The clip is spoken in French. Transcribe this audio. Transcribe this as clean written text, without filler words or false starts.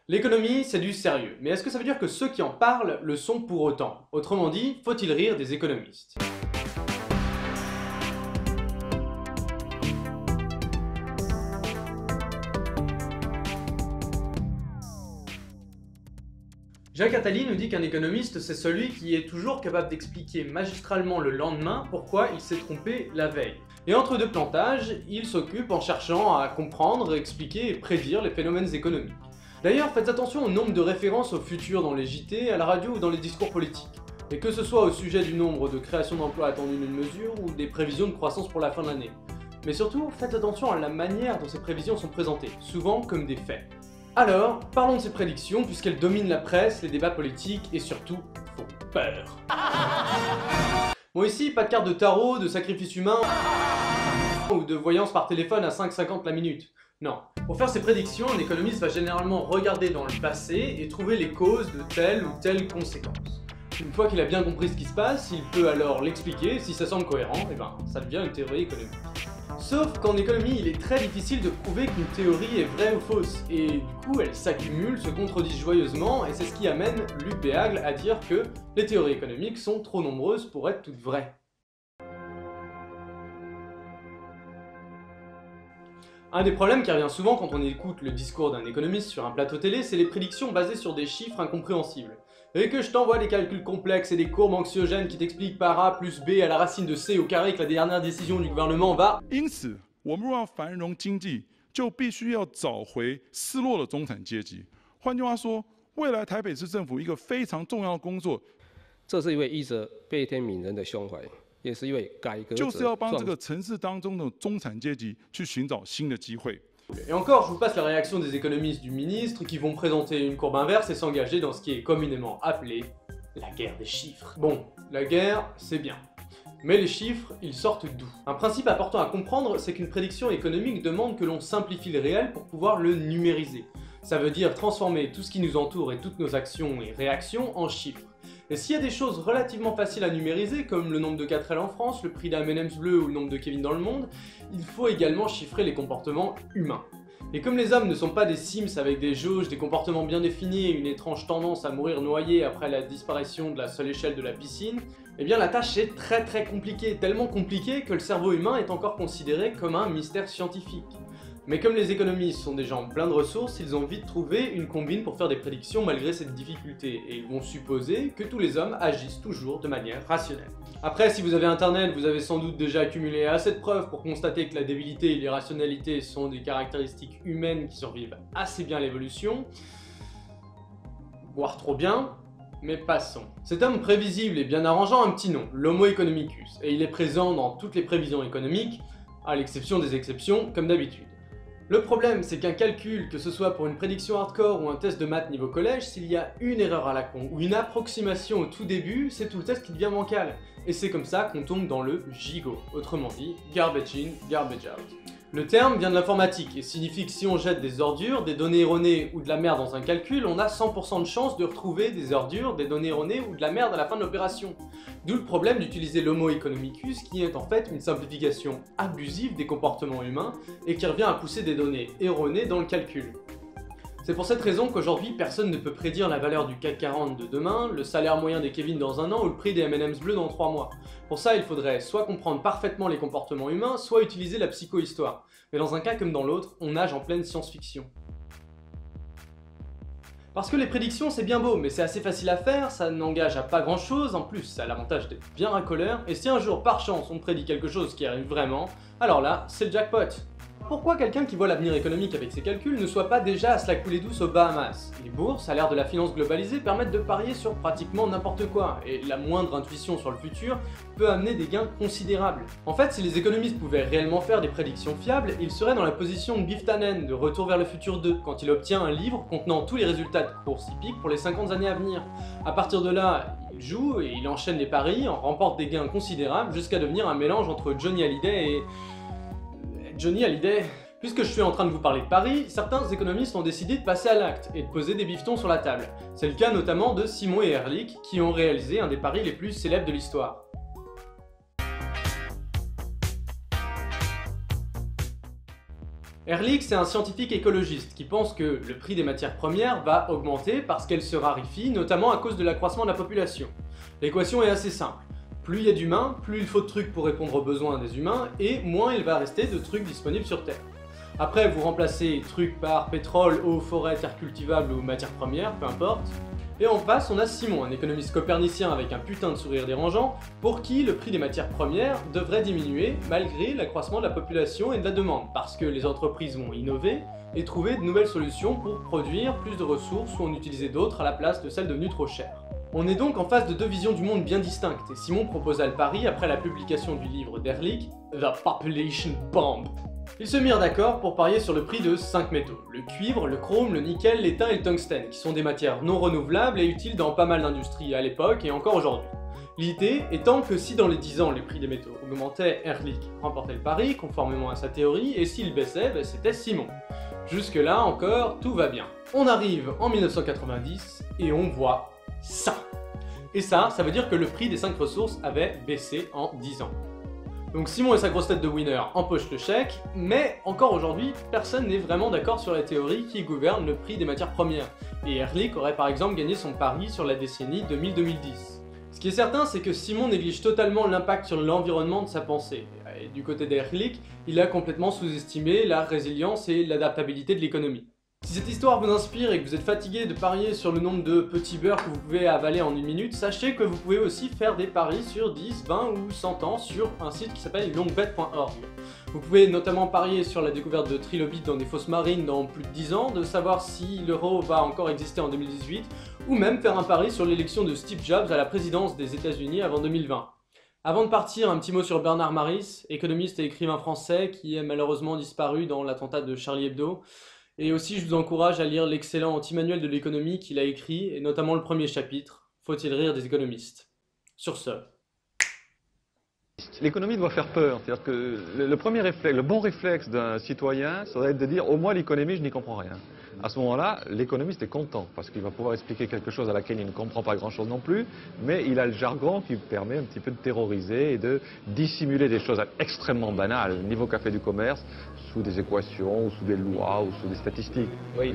L'économie, c'est du sérieux, mais est-ce que ça veut dire que ceux qui en parlent le sont pour autant? Autrement dit, faut-il rire des économistes? Jacques Attali nous dit qu'un économiste, c'est celui qui est toujours capable d'expliquer magistralement le lendemain pourquoi il s'est trompé la veille. Et entre deux plantages, il s'occupe en cherchant à comprendre, expliquer et prédire les phénomènes économiques. D'ailleurs, faites attention au nombre de références au futur dans les JT, à la radio ou dans les discours politiques. Et que ce soit au sujet du nombre de créations d'emplois attendues d'une mesure ou des prévisions de croissance pour la fin de l'année. Mais surtout, faites attention à la manière dont ces prévisions sont présentées, souvent comme des faits. Alors, parlons de ces prédictions puisqu'elles dominent la presse, les débats politiques et surtout font peur. Bon ici, pas de carte de tarot, de sacrifice humain ou de voyance par téléphone à 5,50 la minute. Non. Pour faire ces prédictions, un économiste va généralement regarder dans le passé et trouver les causes de telle ou telle conséquence. Une fois qu'il a bien compris ce qui se passe, il peut alors l'expliquer, si ça semble cohérent, et ben ça devient une théorie économique. Sauf qu'en économie, il est très difficile de prouver qu'une théorie est vraie ou fausse, et du coup elles s'accumulent, se contredisent joyeusement, et c'est ce qui amène Luc Béagle à dire que les théories économiques sont trop nombreuses pour être toutes vraies. Un des problèmes qui revient souvent quand on écoute le discours d'un économiste sur un plateau télé, c'est les prédictions basées sur des chiffres incompréhensibles. Et que je t'envoie des calculs complexes et des courbes anxiogènes qui t'expliquent par A plus B à la racine de C au carré que la dernière décision du gouvernement va... 因此，我们若要繁荣经济，就必须要找回失落的中产阶级。换句话说，未来台北市政府一个非常重要的工作，这是一位医者悲天悯人的胸怀。 也是一位改革者，就是要帮这个城市当中的中产阶级去寻找新的机会。 Et encore, je vous passe la réaction des économistes du ministre qui vont présenter une courbe inverse et s'engager dans ce qui est communément appelé la guerre des chiffres. Bon, la guerre, c'est bien. Mais les chiffres, ils sortent d'où? Un principe important à comprendre, c'est qu'une prédiction économique demande que l'on simplifie le réel pour pouvoir le numériser. Ça veut dire transformer tout ce qui nous entoure et toutes nos actions et réactions en chiffres. Et s'il y a des choses relativement faciles à numériser, comme le nombre de 4L en France, le prix d'un M&M's bleu ou le nombre de Kevin dans le monde, il faut également chiffrer les comportements humains. Et comme les hommes ne sont pas des Sims avec des jauges, des comportements bien définis et une étrange tendance à mourir noyé après la disparition de la seule échelle de la piscine, eh bien la tâche est très compliquée, tellement compliquée que le cerveau humain est encore considéré comme un mystère scientifique. Mais comme les économistes sont des gens pleins de ressources, ils ont vite trouvé une combine pour faire des prédictions malgré cette difficulté, et ils vont supposer que tous les hommes agissent toujours de manière rationnelle. Après, si vous avez internet, vous avez sans doute déjà accumulé assez de preuves pour constater que la débilité et l'irrationalité sont des caractéristiques humaines qui survivent assez bien à l'évolution, voire trop bien, mais passons. Cet homme prévisible et bien arrangeant a un petit nom, l'Homo economicus, et il est présent dans toutes les prévisions économiques, à l'exception des exceptions, comme d'habitude. Le problème, c'est qu'un calcul, que ce soit pour une prédiction hardcore ou un test de maths niveau collège, s'il y a une erreur à la con ou une approximation au tout début, c'est tout le test qui devient bancal. Et c'est comme ça qu'on tombe dans le gigot, autrement dit, garbage in, garbage out. Le terme vient de l'informatique et signifie que si on jette des ordures, des données erronées ou de la merde dans un calcul, on a 100% de chance de retrouver des ordures, des données erronées ou de la merde à la fin de l'opération. D'où le problème d'utiliser l'Homo economicus qui est en fait une simplification abusive des comportements humains et qui revient à pousser des données erronées dans le calcul. C'est pour cette raison qu'aujourd'hui personne ne peut prédire la valeur du CAC 40 de demain, le salaire moyen des Kevin dans un an ou le prix des M&M's bleus dans 3 mois. Pour ça, il faudrait soit comprendre parfaitement les comportements humains, soit utiliser la psychohistoire. Mais dans un cas comme dans l'autre, on nage en pleine science-fiction. Parce que les prédictions c'est bien beau, mais c'est assez facile à faire, ça n'engage à pas grand chose, en plus ça a l'avantage d'être bien racoleur, et si un jour par chance on prédit quelque chose qui arrive vraiment, alors là, c'est le jackpot. Pourquoi quelqu'un qui voit l'avenir économique avec ses calculs ne soit pas déjà à se la couler douce aux Bahamas? Les bourses, à l'ère de la finance globalisée, permettent de parier sur pratiquement n'importe quoi, et la moindre intuition sur le futur peut amener des gains considérables. En fait, si les économistes pouvaient réellement faire des prédictions fiables, ils seraient dans la position de Biff Tannen de Retour vers le futur 2, quand il obtient un livre contenant tous les résultats de courses hippiques pour les 50 années à venir. À partir de là, il joue et il enchaîne les paris, en remporte des gains considérables, jusqu'à devenir un mélange entre Johnny Hallyday et... Johnny Hallyday. Puisque je suis en train de vous parler de paris, certains économistes ont décidé de passer à l'acte et de poser des bifetons sur la table. C'est le cas notamment de Simon et Ehrlich qui ont réalisé un des paris les plus célèbres de l'histoire. Ehrlich, c'est un scientifique écologiste qui pense que le prix des matières premières va augmenter parce qu'elles se raréfient, notamment à cause de l'accroissement de la population. L'équation est assez simple. Plus il y a d'humains, plus il faut de trucs pour répondre aux besoins des humains, et moins il va rester de trucs disponibles sur Terre. Après, vous remplacez trucs par pétrole, eau, forêt, terres cultivables ou matières premières, peu importe. Et en face, on a Simon, un économiste copernicien avec un putain de sourire dérangeant, pour qui le prix des matières premières devrait diminuer malgré l'accroissement de la population et de la demande, parce que les entreprises vont innover et trouver de nouvelles solutions pour produire plus de ressources ou en utiliser d'autres à la place de celles devenues trop chères. On est donc en face de deux visions du monde bien distinctes, et Simon proposa le pari après la publication du livre d'Ehrlich, The Population Bomb. Ils se mirent d'accord pour parier sur le prix de 5 métaux, le cuivre, le chrome, le nickel, l'étain et le tungstène, qui sont des matières non renouvelables et utiles dans pas mal d'industries à l'époque et encore aujourd'hui. L'idée étant que si dans les 10 ans les prix des métaux augmentaient, Ehrlich remportait le pari conformément à sa théorie, et s'il baissait, c'était Simon. Jusque là encore, tout va bien. On arrive en 1990 et on voit ça. Et ça veut dire que le prix des 5 ressources avait baissé en 10 ans. Donc Simon et sa grosse tête de winner empochent le chèque, mais encore aujourd'hui, personne n'est vraiment d'accord sur la théorie qui gouverne le prix des matières premières, et Ehrlich aurait par exemple gagné son pari sur la décennie 2000-2010. Ce qui est certain, c'est que Simon néglige totalement l'impact sur l'environnement de sa pensée, et du côté d'Ehrlich, il a complètement sous-estimé la résilience et l'adaptabilité de l'économie. Si cette histoire vous inspire et que vous êtes fatigué de parier sur le nombre de petits beurres que vous pouvez avaler en une minute, sachez que vous pouvez aussi faire des paris sur 10, 20 ou 100 ans sur un site qui s'appelle longbet.org. Vous pouvez notamment parier sur la découverte de trilobites dans des fosses marines dans plus de 10 ans, de savoir si l'euro va encore exister en 2018, ou même faire un pari sur l'élection de Steve Jobs à la présidence des États-Unis avant 2020. Avant de partir, un petit mot sur Bernard Maris, économiste et écrivain français qui est malheureusement disparu dans l'attentat de Charlie Hebdo. Et aussi, je vous encourage à lire l'excellent anti-manuel de l'économie qu'il a écrit, et notamment le premier chapitre, Faut-il rire des économistes? Sur ce. L'économie doit faire peur, c'est-à-dire que le premier réflexe, le bon réflexe d'un citoyen, ça doit être de dire au moins l'économie, je n'y comprends rien. À ce moment-là, l'économiste est content, parce qu'il va pouvoir expliquer quelque chose à laquelle il ne comprend pas grand-chose non plus, mais il a le jargon qui permet un petit peu de terroriser et de dissimuler des choses extrêmement banales, niveau café du commerce, sous des équations, ou sous des lois, ou sous des statistiques. Oui.